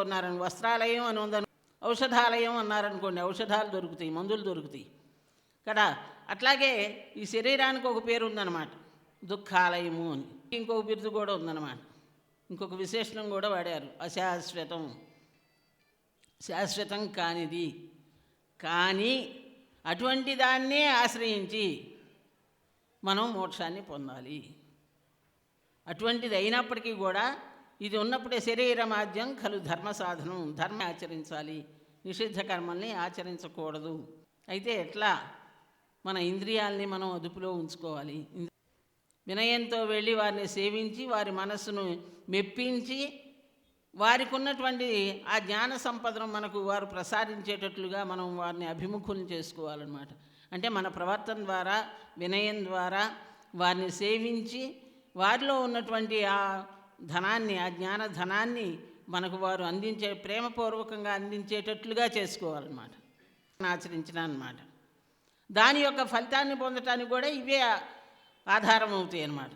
అనుకున్నారని వస్త్రాలయం అని ఉందని ఔషధాలయం అన్నారనుకోండి, ఔషధాలు దొరుకుతాయి, మందులు దొరుకుతాయి కదా. అట్లాగే ఈ శరీరానికి ఒక పేరు ఉందన్నమాట, దుఃఖాలయము అని. ఇంకొక బిరుదు కూడా ఉందన్నమాట, ఇంకొక విశేషణం కూడా వాడారు, అశాశ్వతం, శాశ్వతం కానిది. కానీ అటువంటి దాన్నే ఆశ్రయించి మనం మోక్షాన్ని పొందాలి. అటువంటిది అయినప్పటికీ కూడా ఇది ఉన్నప్పుడే శరీరమాద్యం ఖలు ధర్మ సాధనం, ధర్మ ఆచరించాలి, నిషిద్ధ కర్మల్ని ఆచరించకూడదు. అయితే ఎట్లా? మన ఇంద్రియాల్ని మనం అదుపులో ఉంచుకోవాలి. వినయంతో వెళ్ళి వారిని సేవించి వారి మనస్సును మెప్పించి వారికి ఉన్నటువంటి ఆ జ్ఞాన సంపదను మనకు వారు ప్రసాదించేటట్లుగా మనం వారిని అభిముఖులను చేసుకోవాలన్నమాట. అంటే మన ప్రవర్తన ద్వారా, వినయం ద్వారా వారిని సేవించి వారిలో ఉన్నటువంటి ఆ ధనాన్ని, ఆ జ్ఞాన ధనాన్ని మనకు వారు అందించే, ప్రేమపూర్వకంగా అందించేటట్లుగా చేసుకోవాలన్నమాట, ఆచరించిన అన్నమాట. దాని యొక్క ఫలితాన్ని పొందటానికి కూడా ఇవే ఆధారం అవుతాయి అన్నమాట.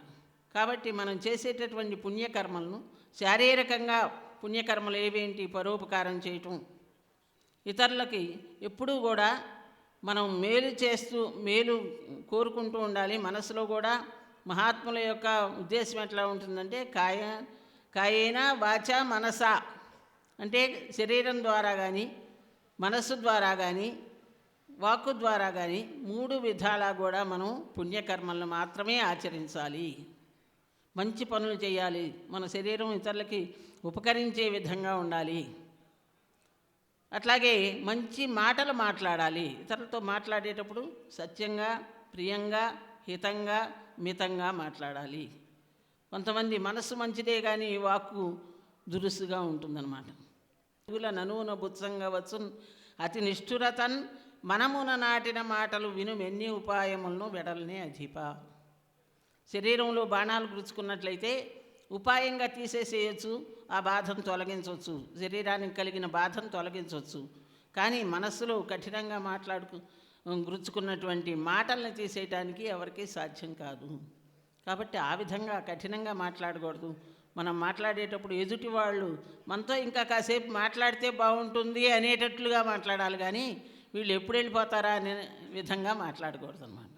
కాబట్టి మనం చేసేటటువంటి పుణ్యకర్మలను, శారీరకంగా పుణ్యకర్మలు ఏవేంటి? పరోపకారం చేయటం, ఇతరులకి ఎప్పుడూ కూడా మనం మేలు చేస్తూ, మేలు కోరుకుంటూ ఉండాలి. మనసులో కూడా మహాత్ముల యొక్క ఉద్దేశం ఎట్లా ఉంటుందంటే, కాయేన వాచ మనస, అంటే శరీరం ద్వారా కానీ, మనస్సు ద్వారా కానీ, వాక్కు ద్వారా కానీ 3 విధాలా కూడా మనం పుణ్యకర్మలను మాత్రమే ఆచరించాలి. మంచి పనులు చేయాలి, మన శరీరం ఇతరులకి ఉపకరించే విధంగా ఉండాలి. అట్లాగే మంచి మాటలు మాట్లాడాలి. ఇతరులతో మాట్లాడేటప్పుడు సత్యంగా, ప్రియంగా, హితంగా, మితంగా మాట్లాడాలి. కొంతమంది మనస్సు మంచిదే కానీ వాక్కు దురుసుగా ఉంటుందన్నమాట. ననువున బుత్సంగా వచ్చున్ అతి నిష్ఠురతన్ మనమున నాటిన మాటలు వినుమెన్ని ఉపాయములను వెడల్నే అధిప. శరీరంలో బాణాలు గుచ్చుకున్నట్లయితే ఉపాయంగా తీసేసేయచ్చు, ఆ బాధను తొలగించవచ్చు, శరీరానికి కలిగిన బాధను తొలగించవచ్చు. కానీ మనస్సులో కఠినంగా గుచ్చుకున్నటువంటి మాటల్ని తీసేయటానికి ఎవరికీ సాధ్యం కాదు. కాబట్టి ఆ విధంగా కఠినంగా మాట్లాడకూడదు. మనం మాట్లాడేటప్పుడు ఎదుటి వాళ్ళు మనతో ఇంకా కాసేపు మాట్లాడితే బాగుంటుంది అనేటట్లుగా మాట్లాడాలి, కానీ వీళ్ళు ఎప్పుడు వెళ్ళిపోతారా అనే విధంగా మాట్లాడకూడదు అన్నమాట.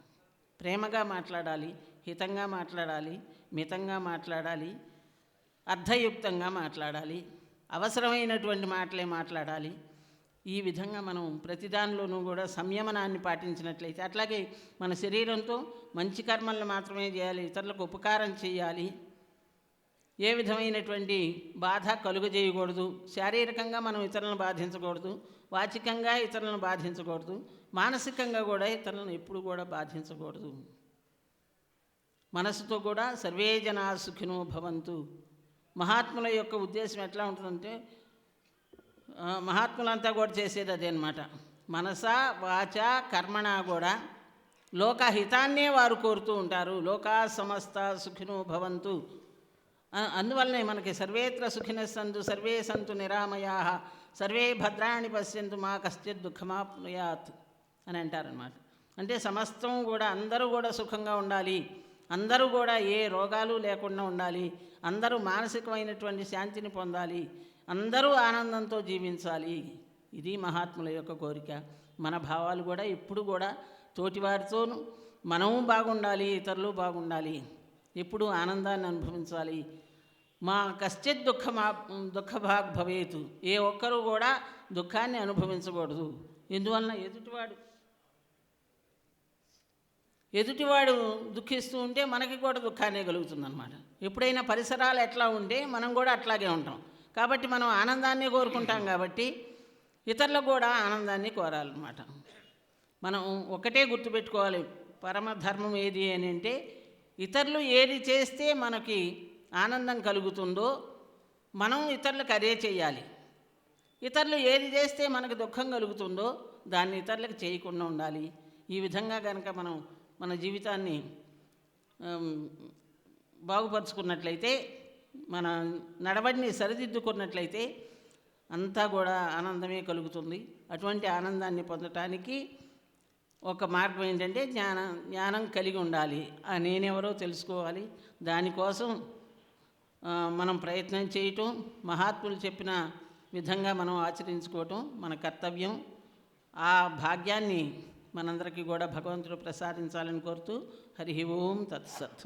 ప్రేమగా మాట్లాడాలి, హితంగా మాట్లాడాలి, మితంగా మాట్లాడాలి, అర్థయుక్తంగా మాట్లాడాలి, అవసరమైనటువంటి మాటలే మాట్లాడాలి. ఈ విధంగా మనం ప్రతిదానిలోనూ కూడా సంయమనాన్ని పాటించినట్లయితే, అట్లాగే మన శరీరంతో మంచి కర్మలను మాత్రమే చేయాలి, ఇతరులకు ఉపకారం చేయాలి, ఏ విధమైనటువంటి బాధ కలుగజేయకూడదు. శారీరకంగా మనం ఇతరులను బాధించకూడదు, వాచికంగా ఇతరులను బాధించకూడదు, మానసికంగా కూడా ఇతరులను ఎప్పుడు కూడా బాధించకూడదు. మనసుతో కూడా సర్వే జనా సుఖినో భవంతు. మహాత్ముల యొక్క ఉద్దేశం ఎట్లా ఉంటుందంటే, మహాత్ములంతా కూడా చేసేది అదే అనమాట. మనస వాచ కర్మణ కూడా లోకహితాన్నే వారు కోరుతూ ఉంటారు. లోకా సమస్త సుఖినో భవంతు. అందువల్లనే మనకి సర్వేత్ర సుఖినస్సంతు సర్వే సంతు నిరామయాః సర్వే భద్రాణి పశ్యంతు మా కశ్చిత్ దుఃఖమాప్నుయాత్ అని అంటారనమాట. అంటే సమస్తం కూడా అందరూ కూడా సుఖంగా ఉండాలి, అందరూ కూడా ఏ రోగాలు లేకుండా ఉండాలి, అందరూ మానసికమైనటువంటి శాంతిని పొందాలి, అందరూ ఆనందంతో జీవించాలి. ఇది మహాత్ముల యొక్క కోరిక. మన భావాలు కూడా ఎప్పుడు కూడా తోటివారితోనూ మనము బాగుండాలి, ఇతరులు బాగుండాలి, ఎప్పుడు ఆనందాన్ని అనుభవించాలి. మా కశ్చిత్ దుఃఖభాగ్ భవేతు. ఏ ఒక్కరూ కూడా దుఃఖాన్ని అనుభవించకూడదు. ఎందువలన ఎదుటివాడు దుఃఖిస్తూ ఉంటే మనకి కూడా దుఃఖాన్ని కలుగుతుందన్నమాట. ఎప్పుడైనా పరిసరాలు ఎట్లా ఉంటే మనం కూడా అట్లాగే ఉంటాం. కాబట్టి మనం ఆనందాన్ని కోరుకుంటాం, కాబట్టి ఇతరులకు కూడా ఆనందాన్ని కోరాలన్నమాట. మనం ఒకటే గుర్తుపెట్టుకోవాలి, పరమధర్మం ఏది అని అంటే, ఇతరులు ఏది చేస్తే మనకి ఆనందం కలుగుతుందో మనం ఇతరులకు అదే చేయాలి. ఇతరులు ఏది చేస్తే మనకు దుఃఖం కలుగుతుందో దాన్ని ఇతరులకు చేయకుండా ఉండాలి. ఈ విధంగా కనుక మనం మన జీవితాన్ని బాగుపరుచుకున్నట్లయితే, మన నడవడిని సరిదిద్దుకున్నట్లయితే అంతా కూడా ఆనందమే కలుగుతుంది. అటువంటి ఆనందాన్ని పొందటానికి ఒక మార్గం ఏంటంటే జ్ఞానం కలిగి ఉండాలి. నేనెవరో తెలుసుకోవాలి. దానికోసం మనం ప్రయత్నం చేయటం, మహాత్ములు చెప్పిన విధంగా మనం ఆచరించుకోవటం మన కర్తవ్యం. ఆ భాగ్యాన్ని మనందరికీ కూడా భగవంతుడు ప్రసాదించాలని కోరుతూ హరి ఓం తత్సత్.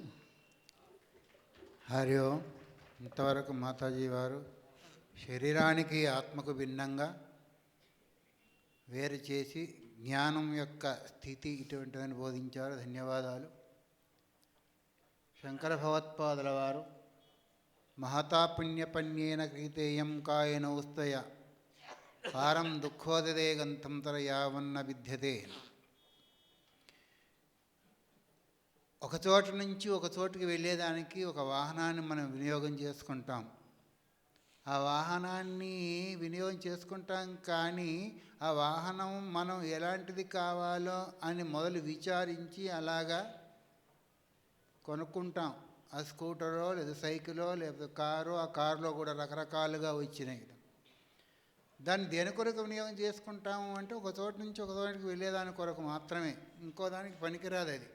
హరి ఓం. ఇంతవరకు మాతాజీ వారు శరీరానికి ఆత్మకు భిన్నంగా వేరు చేసి జ్ఞానం యొక్క స్థితి ఇటువంటివని బోధించారు. ధన్యవాదాలు. శంకర భగవత్పాదుల వారు మహతా పుణ్యపణ్యేన క్రీతేయం కాయనౌస్తయ పారం దుఃఖోదదే గంతం తర యావన్న విద్యతే. ఒక చోట నుంచి ఒక చోటుకి వెళ్ళేదానికి ఒక వాహనాన్ని మనం వినియోగం చేసుకుంటాం. ఆ వాహనాన్ని వినియోగం చేసుకుంటాం, కానీ ఆ వాహనం మనం ఎలాంటిది కావాలో అని మొదలు విచారించి అలాగా కొనుక్కుంటాం. ఆ స్కూటరో లేదా సైకిలో లేదా కారు, ఆ కారులో కూడా రకరకాలుగా వచ్చినాయి. దాన్ని దేని కొరకు వినియోగం చేసుకుంటాము అంటే ఒక చోటు నుంచి ఒక చోటికి వెళ్ళేదాని కొరకు మాత్రమే, ఇంకో దానికి పనికిరాదు. అది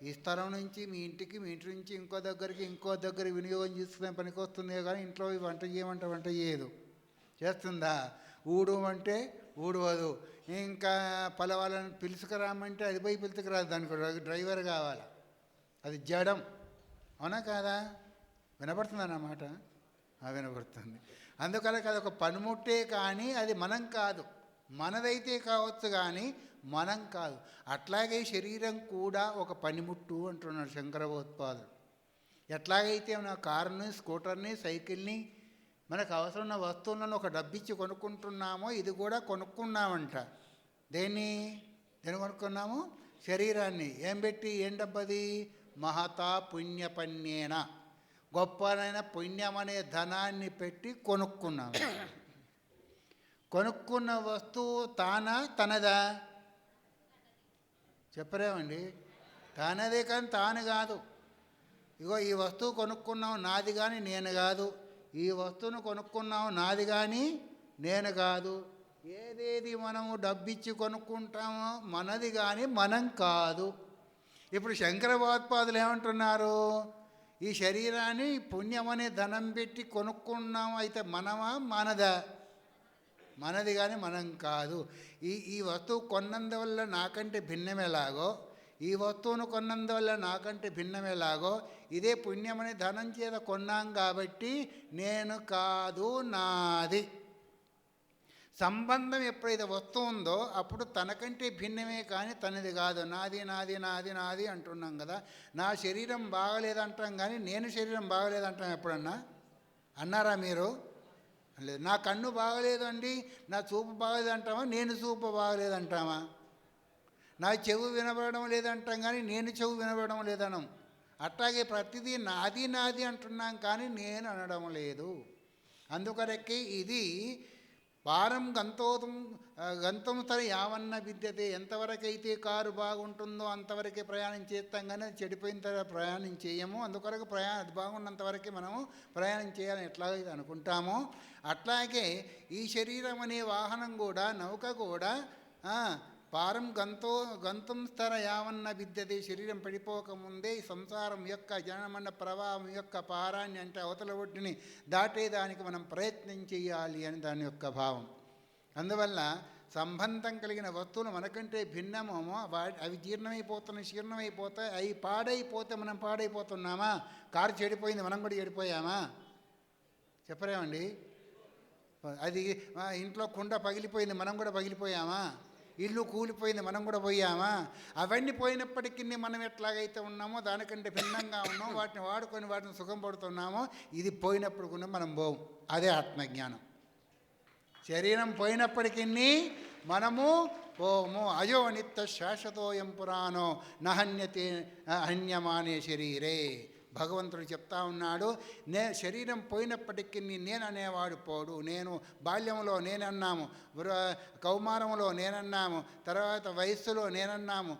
ఈ స్థలం నుంచి మీ ఇంటికి, మీ ఇంటి నుంచి ఇంకో దగ్గరికి వినియోగం చేసుకునే పనికి వస్తుందే కానీ ఇంట్లో వంట చేయమంటే వంట చేయదు. చేస్తుందా? ఊడమంటే ఊడవదు. ఇంకా పలవాళ్ళని పిలుచుకురామంటే అది పోయి పిలుచుకురాదు, దానికి డ్రైవర్ కావాలి. అది జడం. అవునా కాదా? వినపడుతుందన్నమాట. వినపడుతుంది. అందుకని అది ఒక పనిముట్టే, కానీ అది మనం కాదు. మనదైతే కావచ్చు కానీ మనం కాదు. అట్లాగే శరీరం కూడా ఒక పనిముట్టు అంటున్నాడు శంకర భగవత్పాదులు. ఎట్లాగైతే మన కారుని, స్కూటర్ని, సైకిల్ని, మనకు అవసరం ఉన్న వస్తువులను ఒక డబ్బిచ్చి కొనుక్కుంటున్నామో ఇది కూడా కొనుక్కున్నామంట. దేన్ని కొనుక్కున్నాము? శరీరాన్ని. ఏం పెట్టి? ఏం డబ్బది? మహతా పుణ్యపణ్యేన, గొప్పనైన పుణ్యం అనే ధనాన్ని పెట్టి కొనుక్కున్నాము. కొనుక్కున్న వస్తువు తానా తనదా? చెప్పరేమండి? తానదే కానీ తాను కాదు. ఇగో ఈ వస్తువు కొనుక్కున్నావు, నాది కానీ నేను కాదు. ఈ వస్తువును కొనుక్కున్నావు, నాది కానీ నేను కాదు. ఏదేది మనము డబ్బిచ్చి కొనుక్కుంటామో మనది కానీ మనం కాదు. ఇప్పుడు శంకర భగవత్పాదులు ఏమంటున్నారు? ఈ శరీరాన్ని పుణ్యం అనే ధనం పెట్టి కొనుక్కున్నాము, అయితే మనమా మనదా? మనది కానీ మనం కాదు. ఈ వస్తువు కొన్నందువల్ల నాకంటే భిన్నమేలాగో, ఈ వస్తువును కొన్నందువల్ల నాకంటే భిన్నమేలాగో, ఇదే పుణ్యమని ధనం చేత కొన్నాం కాబట్టి నేను కాదు, నాది. సంబంధం ఎప్పుడైతే వస్తుందో అప్పుడు తనకంటే భిన్నమే కానీ తనది కాదు. నాది నాది నాది నాది అంటున్నాం కదా. నా శరీరం బాగలేదంటాం కానీ నేను శరీరం బాగలేదంటాం ఎప్పుడన్నా? అన్నారా మీరు? లేదు. నా కన్ను బాగలేదండి, నా చూపు బాగలేదంటామా? నేను చూపు బాగలేదంటామా? నా చెవు వినబడడం లేదంటాం కానీ నేను చెవు వినబడడం లేదనం. అట్లాగే ప్రతిదీ నాది నాది అంటున్నాం కానీ నేను అనడం లేదు. అందుకొరకే ఇది పారం గంతం సరే యావన్న విద్యతే. ఎంతవరకైతే కారు బాగుంటుందో అంతవరకే ప్రయాణం చేస్తాం కానీ అది చెడిపోయిన తర్వాత ప్రయాణం చేయము. అందుకొరకు అది బాగున్నంతవరకే మనము ప్రయాణం చేయాలని ఎట్లాగైతే అనుకుంటామో అట్లాగే ఈ శరీరం అనే వాహనం కూడా, నౌక కూడా పారం గంతం స్థర యావన్న విద్యతే. శరీరం పడిపోకముందే ఈ సంసారం యొక్క జనమన్న ప్రవాహం యొక్క పారాన్ని, అంటే అవతల ఒడ్డుని దాటేదానికి మనం ప్రయత్నం చేయాలి అని దాని యొక్క భావం. అందువల్ల సంబంధం కలిగిన వస్తువులు మనకంటే భిన్నమేమో, అవి శీర్ణమైపోతాయి. అవి పాడైపోతే మనం పాడైపోతున్నామా? కారు చెడిపోయింది, మనం కూడా చెడిపోయామా? చెప్పరేమండి? అది ఇంట్లో కుండ పగిలిపోయింది, మనం కూడా పగిలిపోయామా? ఇల్లు కూలిపోయింది, మనం కూడా పోయామా? అవన్నీ పోయినప్పటికీ మనం ఎట్లాగైతే ఉన్నామో దానికంటే భిన్నంగా ఉన్నాం. వాటిని వాడుకొని వాటిని సుఖం పడుతున్నామో ఇది పోయినప్పుడు కూడా మనం పోము. అదే ఆత్మజ్ఞానం. శరీరం పోయినప్పటికీ మనము పోము. అజో నిత్య శాశ్వతోయం పురాణో నహన్యతే హన్యమానే శరీరే. భగవంతుడు చెప్తా ఉన్నాడు, శరీరం పోయినప్పటికీ నేను అనేవాడు పోడు. నేను బాల్యంలో నేనన్నాము, కౌమారంలో నేనన్నాము, తర్వాత వయస్సులో నేనన్నాము,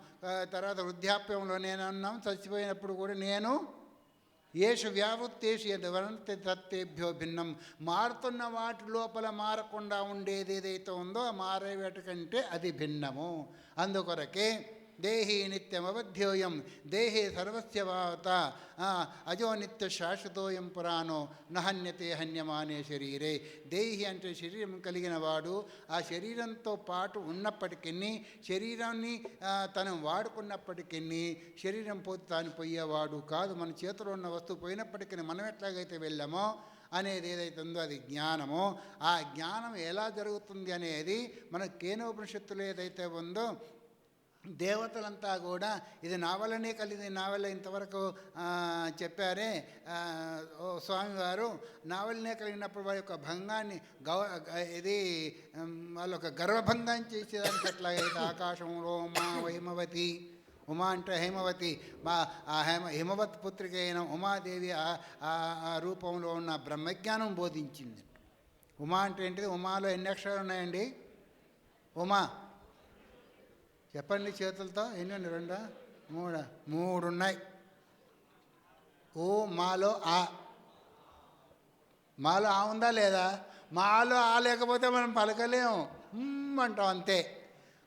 తర్వాత వృద్ధాప్యంలో నేనన్నాము, చచ్చిపోయినప్పుడు కూడా నేను ఏషు వ్యావృత్తేషు యద్వనంతి తత్తేభ్యో భిన్నం. మారుతున్న వాటి లోపల మారకుండా ఉండేది ఏదైతే ఉందో మారే వాటికంటే అది భిన్నము. అందుకొరకే దేహి నిత్యమవధ్యోయం దేహే సర్వస్య భావత అజో నిత్య శాశ్వతోయం పురాణో నహన్యతే హన్యమానే శరీరే. దేహి అంటే శరీరం కలిగిన వాడు ఆ శరీరంతో పాటు ఉన్నప్పటికీ శరీరాన్ని తను వాడుకున్నప్పటికీ శరీరం పోతే తాను పోయేవాడు కాదు. మన చేతిలో ఉన్న వస్తువు పోయినప్పటికీ మనం ఎట్లాగైతే వెళ్ళామో అనేది ఏదైతే ఉందో అది జ్ఞానమో, ఆ జ్ఞానం ఎలా జరుగుతుంది అనేది మన కేనోపనిషత్తులో ఏదైతే ఉందో దేవతలంతా కూడా ఇది నా వల్లనే కలిగింది, నా వల్ల ఇంతవరకు చెప్పారే స్వామివారు, నా వల్లనే కలిగినప్పుడు వారి యొక్క భంగాన్ని ఇది వాళ్ళ యొక్క గర్వభంగాన్ని చేసేదానికి ఎట్లాగైతే ఆకాశంలో మా హేమవతి, ఉమా అంటే హేమవతి, హిమవత్ పుత్రిక అయిన ఉమాదేవి ఆ రూపంలో ఉన్న బ్రహ్మజ్ఞానం బోధించింది. ఉమా అంటే ఏంటిది? ఉమాలో ఎన్ని అక్షరాలు ఉన్నాయండి? ఉమా చెప్పండి చేతులతో. ఎన్ని? రెండా మూడా? మూడు ఉన్నాయి. ఓ మాలో ఆ, మాలో ఆ ఉందా లేదా? మాలో ఆ లేకపోతే మనం పలకలేము, అంటాం అంతే.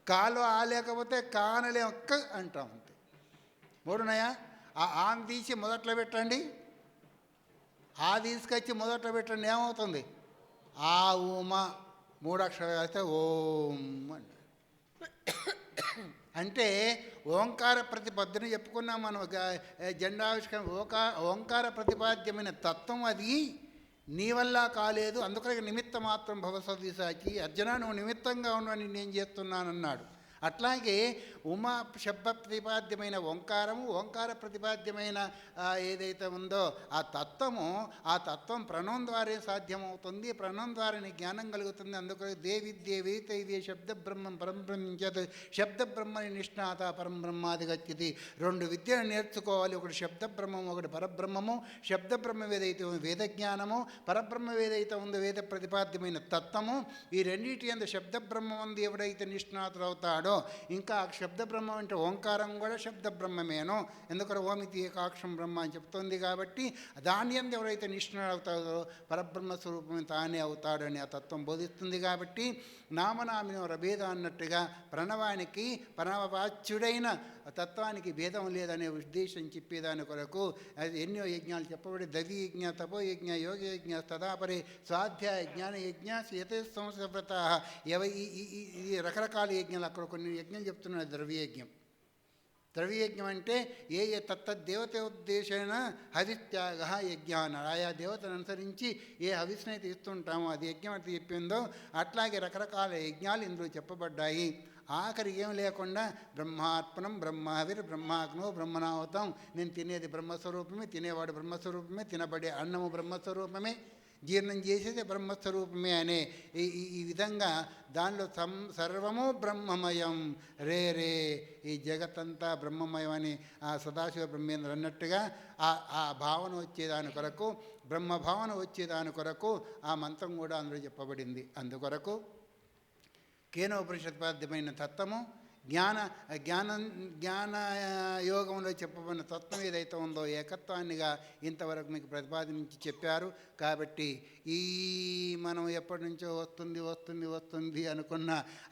కాలో ఆ లేకపోతే కానలేము, అంటాం అంతే. మూడు ఉన్నాయా? ఆ ఆని తీసి మొదట్లో పెట్టండి, ఆ తీసుకొచ్చి మొదట్లో పెట్టండి, ఏమవుతుంది? ఆ ఉమా మూడు అక్షరాలు అయితే ఓం అంట. అంటే ఓంకార ప్రతిపద్దని చెప్పుకున్నాం మనం. జెండావిష్కరణ ఓంకార ప్రతిపాద్యమైన తత్వం అది నీ వల్ల కాలేదు, అందుకని నిమిత్త మాత్రం భవసతి సాచి. అర్జున నువ్వు నిమిత్తంగా ఉన్నని నేను చేస్తున్నానన్నాడు. అట్లాగే ఉమా శబ్ద ప్రతిపాద్యమైన ఓంకారము, ఓంకార ప్రతిపాద్యమైన ఏదైతే ఉందో ఆ తత్వం ప్రణవం ద్వారే సాధ్యమవుతుంది. ప్రణవం ద్వారానే జ్ఞానం కలుగుతుంది. అందుకని దేవిద్యేవైతైవే శబ్ద బ్రహ్మం పరంబ్రహ్మించత్ శబ్ద బ్రహ్మని నిష్ణాత పరంబ్రహ్మాది గచ్చతి. రెండు విద్యను నేర్చుకోవాలి, ఒకటి శబ్ద బ్రహ్మము, ఒకటి పరబ్రహ్మము. శబ్ద బ్రహ్మం ఏదైతే ఉందో వేద జ్ఞానము, పరబ్రహ్మం ఏదైతే ఉందో వేద ప్రతిపాద్యమైన తత్వము. ఈ రెండింటి అందు శబ్ద బ్రహ్మం అందు ఎవడైతే నిష్ణాతుడు అవుతాడో, ఇంకా శబ్ద బ్రహ్మం అంటే ఓంకారం కూడా శబ్ద బ్రహ్మమేనో, ఎందుకంటే ఓమితి ఏకాక్షం బ్రహ్మ అని చెప్తుంది. కాబట్టి దాని అందు ఎవరైతే నిష్ణుడు అవుతాడో పరబ్రహ్మ స్వరూపం తానే అవుతాడని ఆ తత్వం బోధిస్తుంది. కాబట్టి నామనామినో రభేద అన్నట్టుగా ప్రణవానికి ప్రణవవాచ్యుడైన తత్వానికి భేదం లేదనే ఉద్దేశం చెప్పేదాని కొరకు ఎన్నో యజ్ఞాలు చెప్పబడి దవి యజ్ఞ, తపో యజ్ఞ, యోగ యజ్ఞ, తదాపరి స్వాధ్యాయ జ్ఞాన యజ్ఞ, యతే సంస్కృత ఈ రకరకాల యజ్ఞాలు. అక్కడ కొన్ని యజ్ఞం చెప్తున్నాడు. ద్రవ్యయజ్ఞం. ద్రవ్యయజ్ఞం అంటే ఏ తత్తద్దేవతోద్దేశేన హవిత్యాగ యజ్ఞ అన్నాడు. ఆయా దేవతను అనుసరించి ఏ హవిస్నైతే ఇస్తుంటామో అది యజ్ఞం అయితే చెప్పిందో అట్లాగే రకరకాల యజ్ఞాలు ఇందులో చెప్పబడ్డాయి. ఆఖరికి ఏం లేకుండా బ్రహ్మార్పణం, బ్రహ్మావిర్, బ్రహ్మాగ్నో, బ్రహ్మనావతం. నేను తినేది బ్రహ్మస్వరూపమే, తినేవాడు బ్రహ్మస్వరూపమే, తినబడే అన్నము బ్రహ్మస్వరూపమే, జీర్ణం చేసేది బ్రహ్మస్వరూపమే అనే ఈ విధంగా దానిలో సర్వము బ్రహ్మమయం రే ఈ జగత్తంతా బ్రహ్మమయం అని ఆ సదాశివ బ్రహ్మేంద్ర అన్నట్టుగా ఆ భావన వచ్చేదాని కొరకు, బ్రహ్మభావన వచ్చేదాని కొరకు ఆ మంత్రం కూడా అందులో చెప్పబడింది. అందుకొరకు కేనోపనిషత్పాద్యమైన తత్వము జ్ఞాన యోగంలో చెప్పబడిన తత్వం ఏదైతే ఉందో ఏకత్వాన్నిగా ఇంతవరకు మీకు ప్రతిపాదించి చెప్పారు. కాబట్టి ఈ మనం ఎప్పటి నుంచో వస్తుంది అనుకున్న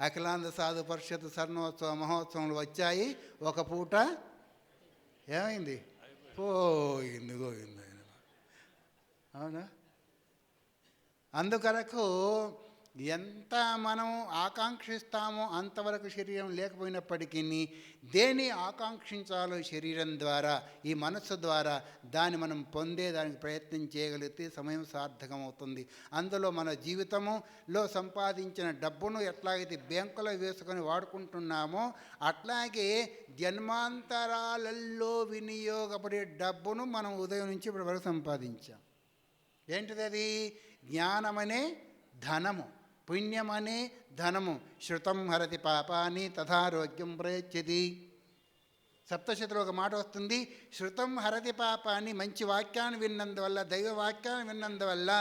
అఖిలాంధ్ర సాధు పరిషత్ స్వర్ణోత్సవ మహోత్సవాలు వచ్చాయి. ఒక పూట ఏమైంది? పోయింది. అవునా? అందుకొరకు ఎంత మనం ఆకాంక్షిస్తామో అంతవరకు శరీరం లేకపోయినప్పటికీ దేని ఆకాంక్షించాలో శరీరం ద్వారా, ఈ మనస్సు ద్వారా దాన్ని మనం పొందేదానికి ప్రయత్నం చేయగలిగితే సమయం సార్థకమవుతుంది. అందులో మన జీవితంలో సంపాదించిన డబ్బును ఎట్లాగైతే బ్యాంకులో వేసుకొని వాడుకుంటున్నామో అట్లాగే జన్మాంతరాలలో వినియోగపడే డబ్బును మనం ఉదయం నుంచి ఇప్పటి వరకు సంపాదించాం. ఏంటిది అది? జ్ఞానమనే ధనము, పుణ్యమనే ధనము. శృతం హరతి పాపాని తథారోగ్యం ప్రయచ్చతి. సప్తశతిలో ఒక మాట వస్తుంది, శృతం హరతి పాపాన్ని. మంచి వాక్యాన్ని విన్నందువల్ల, దైవ వాక్యాన్ని విన్నందువల్ల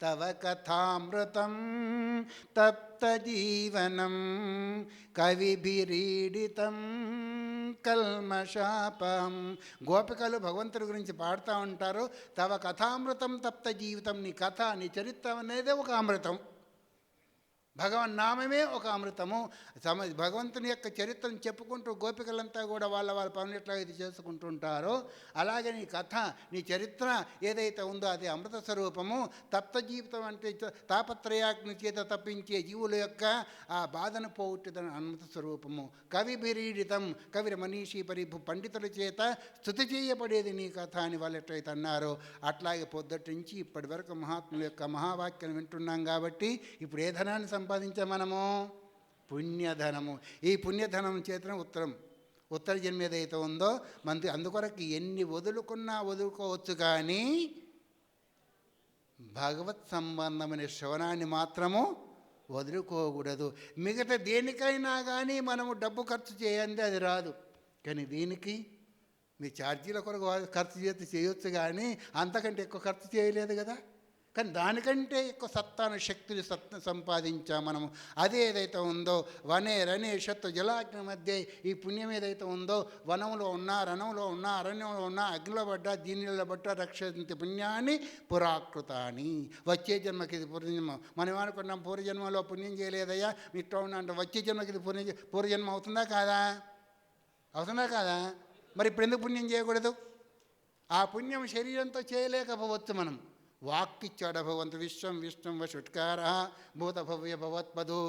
తవ కథామృతం తప్త జీవనం కవిభిరీడితం కల్మషాపం. గోపికలు భగవంతుడి గురించి పాడుతూ ఉంటారు. తవ కథామృతం తప్త జీవితం. నీ కథ, నీ చరిత్ర అనేది ఒక అమృతం. భగవన్నామమే ఒక అమృతము. భగవంతుని యొక్క చరిత్రను చెప్పుకుంటూ గోపికలంతా కూడా వాళ్ళ పనులు ఎట్లా ఇది చేసుకుంటుంటారో అలాగే నీ కథ, నీ చరిత్ర ఏదైతే ఉందో అది అమృత స్వరూపము. తప్త జీవితం అంటే తాపత్రయాగ్ని చేత తప్పించే జీవుల యొక్క ఆ బాధను పోగొట్టేదని అమృత స్వరూపము. కవి బిరీడితం, కవి మనీషి పరిభు పండితుల చేత స్తుతి చేయబడేది నీ కథ అని వాళ్ళు ఎట్లయితే అన్నారో అట్లాగే పొద్దుటి నుంచి ఇప్పటి వరకు మహాత్ముల యొక్క మహావాక్యం వింటున్నాం. కాబట్టి ఇప్పుడు ఏ ధనాన్ని సంపాదించాం మనము? పుణ్యధనము. ఈ పుణ్యధనం చేతనే ఉత్తర జన్మ ఏదైతే ఉందో మనకి అందుకొరకు ఎన్ని వదులుకోవచ్చు, కానీ భగవత్ సంబంధమైన శ్రవణాన్ని మాత్రము వదులుకోకూడదు. మిగతా దేనికైనా కానీ మనము డబ్బు ఖర్చు చేయండి, అది రాదు. కానీ దీనికి మీ ఛార్జీల కొరకు ఖర్చు చేస్తే చేయొచ్చు, కానీ అంతకంటే ఎక్కువ ఖర్చు చేయలేదు కదా. కానీ దానికంటే ఎక్కువ సత్తాను శక్తిని సంపాదించాం మనము. అదే ఏదైతే ఉందో వనే రనే శత్రు జలాగ్ని మధ్య ఈ పుణ్యం ఏదైతే ఉందో వనంలో ఉన్నా, రణంలో ఉన్నా, అరణ్యంలో ఉన్నా, అగ్నిలో పడ్డా, దీనిలో పడ్డా రక్షంతి పుణ్యాన్ని పురాకృతాన్ని. వచ్చే జన్మకి ఇది పూర్వజన్మ. మనం అనుకున్నాం పూర్వజన్మలో పుణ్యం చేయలేదయ్యా ఇట్లా ఉన్నా అంటే వచ్చే జన్మకి ఇది పూర్వజన్మ అవుతుందా కాదా? అవుతుందా కాదా? మరి ఇప్పుడు ఎందుకు పుణ్యం చేయకూడదు? ఆ పుణ్యం శరీరంతో చేయలేకపోవచ్చు. మనం వాక్కిచ్చాడ భవంతు విశ్వం విష్ణుం వషుట్కార భూతభవ్య భవత్పదు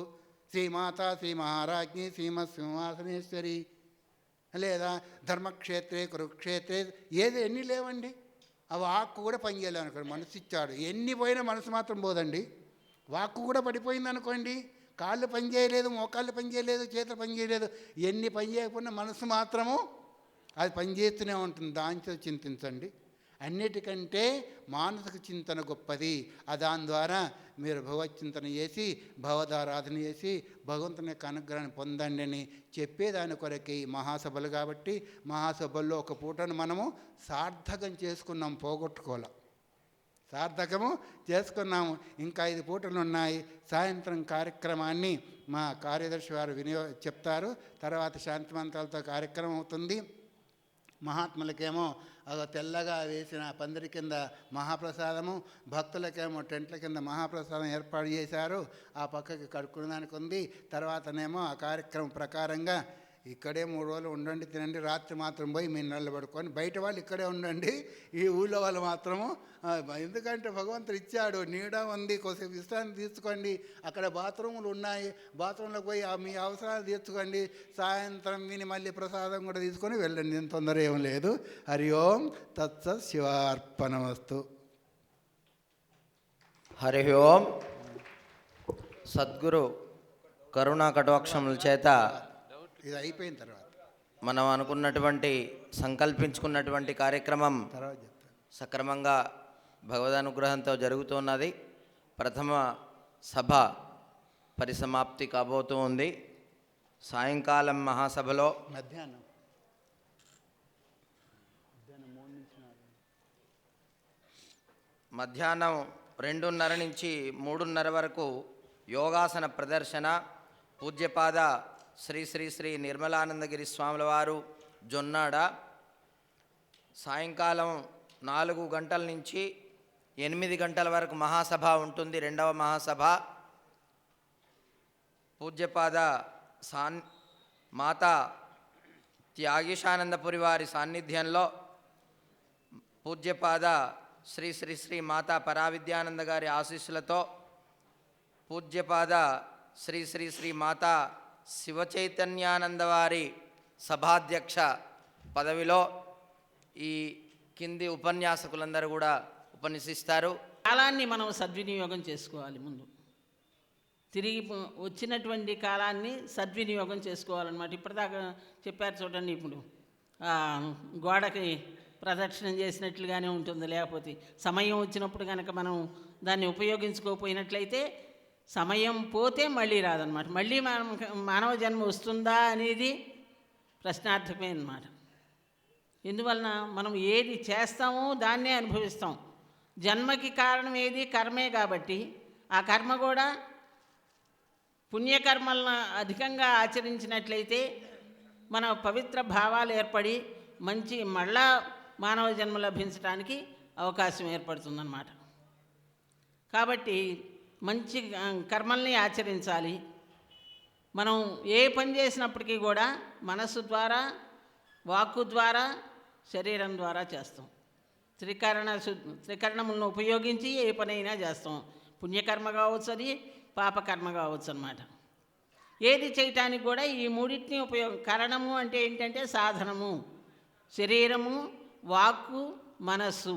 శ్రీమాత శ్రీ మహారాజ్ఞి శ్రీమత్సింహాసనేశ్వరి, లేదా ధర్మక్షేత్రే కురుక్షేత్రే, ఏది ఎన్ని లేవండి. ఆ వాక్కు కూడా పనిచేయలేదు అనుకోండి, మనసు ఇచ్చాడు. ఎన్ని పోయినా మనసు మాత్రం పోదండి. వాక్కు కూడా పడిపోయింది అనుకోండి, కాళ్ళు పనిచేయలేదు, మోకాళ్ళు పనిచేయలేదు, చేతులు పనిచేయలేదు, ఎన్ని పని చేయకపోయినా మనసు మాత్రము అది పనిచేస్తూనే ఉంటుంది. దాంతో చింతించండి. అన్నిటికంటే మానసిక చింతన గొప్పది. దాని ద్వారా మీరు భగవచ్చింతన చేసి భగవదారాధన చేసి భగవంతుని యొక్క అనుగ్రహాన్ని పొందండి అని చెప్పేదాని కొరకే ఈ మహాసభలు. కాబట్టి మహాసభల్లో ఒక పూటను మనము సార్థకం చేసుకున్నాం, పోగొట్టుకోవాలి. సార్థకము చేసుకున్నాము. ఇంకా 5 పూటలు ఉన్నాయి. సాయంత్రం కార్యక్రమాన్ని మా కార్యదర్శి వారు చెప్తారు. తర్వాత శాంతి మంత్రాలతో కార్యక్రమం అవుతుంది. మహాత్ములకేమో తెల్లగా వేసిన పందిరి కింద మహాప్రసాదము, భక్తులకేమో టెంట్ల కింద మహాప్రసాదం ఏర్పాటు చేశారు. ఆ పక్కకి కడుక్కునేదానికి ఉంది. తర్వాతనేమో ఆ కార్యక్రమం ప్రకారంగా ఇక్కడే 3 రోజులు ఉండండి, తినండి, రాత్రి మాత్రం పోయి మీ నెలలు పడుకొని, బయట వాళ్ళు ఇక్కడే ఉండండి, ఈ ఊళ్ళో వాళ్ళు మాత్రము. ఎందుకంటే భగవంతుడు ఇచ్చాడు, నీడ ఉంది, కొద్దిసేపు విశ్రాంతి తీసుకోండి, అక్కడ బాత్రూములు ఉన్నాయి, బాత్రూంలోకి పోయి మీ అవసరాలు తీర్చుకోండి, సాయంత్రం విని మళ్ళీ ప్రసాదం కూడా తీసుకొని వెళ్ళండి, ఏం తొందర ఏం లేదు. హరి ఓం తత్సత్ శివార్పణమస్తు. హరి ఓం. సద్గురు కరుణా కటాక్షముల చేత ఇది అయిపోయిన తర్వాత మనం అనుకున్నటువంటి సంకల్పించుకున్నటువంటి కార్యక్రమం తర్వాత సక్రమంగా భగవదనుగ్రహంతో జరుగుతున్నది. ప్రథమ సభ పరిసమాప్తి కాబోతూ ఉంది. సాయంకాలం మహాసభలో మధ్యాహ్నం 2:30 నుంచి 3:30 వరకు యోగాసన ప్రదర్శన. పూజ్యపాద శ్రీ శ్రీ శ్రీ నిర్మలానందగిరి స్వాముల వారు జొన్నాడ. సాయంకాలం 4 గంటల నుంచి 8 గంటల వరకు మహాసభ ఉంటుంది. 2వ మహాసభ పూజ్యపాద మాతా త్యాగీశానందపురి వారి సాన్నిధ్యంలో పూజ్యపాద శ్రీ శ్రీ శ్రీ మాతా పరావిద్యానంద గారి ఆశీస్సులతో పూజ్యపాద శ్రీ శ్రీ శ్రీ మాతా శివచైతన్యానంద వారి సభాధ్యక్ష పదవిలో ఈ కింది ఉపన్యాసకులందరూ కూడా ఉపన్యసిస్తారు. కాలాన్ని మనం సద్వినియోగం చేసుకోవాలి. ముందు తిరిగి వచ్చినటువంటి కాలాన్ని సద్వినియోగం చేసుకోవాలన్నమాట. ఇప్పటిదాకా చెప్పారు చూడండి. ఇప్పుడు గోడకి ప్రదక్షిణం చేసినట్లుగానే ఉంటుంది. లేకపోతే సమయం వచ్చినప్పుడు కనుక మనం దాన్ని ఉపయోగించుకోకపోయినట్లయితే సమయం పోతే మళ్ళీ రాదనమాట. మళ్ళీ మానవ జన్మ వస్తుందా అనేది ప్రశ్నార్థకమే అన్నమాట. ఎందువలన మనం ఏది చేస్తామో దాన్నే అనుభవిస్తాం. జన్మకి కారణం ఏది? కర్మే. కాబట్టి ఆ కర్మ కూడా పుణ్యకర్మలను అధికంగా ఆచరించినట్లయితే మన పవిత్ర భావాలు ఏర్పడి మంచి మళ్ళా మానవ జన్మ లభించడానికి అవకాశం ఏర్పడుతుందన్నమాట. కాబట్టి మంచి కర్మల్ని ఆచరించాలి. మనం ఏ పని చేసినప్పటికీ కూడా మనస్సు ద్వారా, వాక్కు ద్వారా, శరీరం ద్వారా చేస్తాం. త్రికరణములను ఉపయోగించి ఏ పనైనా చేస్తాం. పుణ్యకర్మ కావచ్చు, అది పాపకర్మ కావచ్చు అన్నమాట. ఏది చేయటానికి కూడా ఈ మూడింటిని కరణము అంటే ఏంటంటే సాధనము, శరీరము, వాక్కు, మనస్సు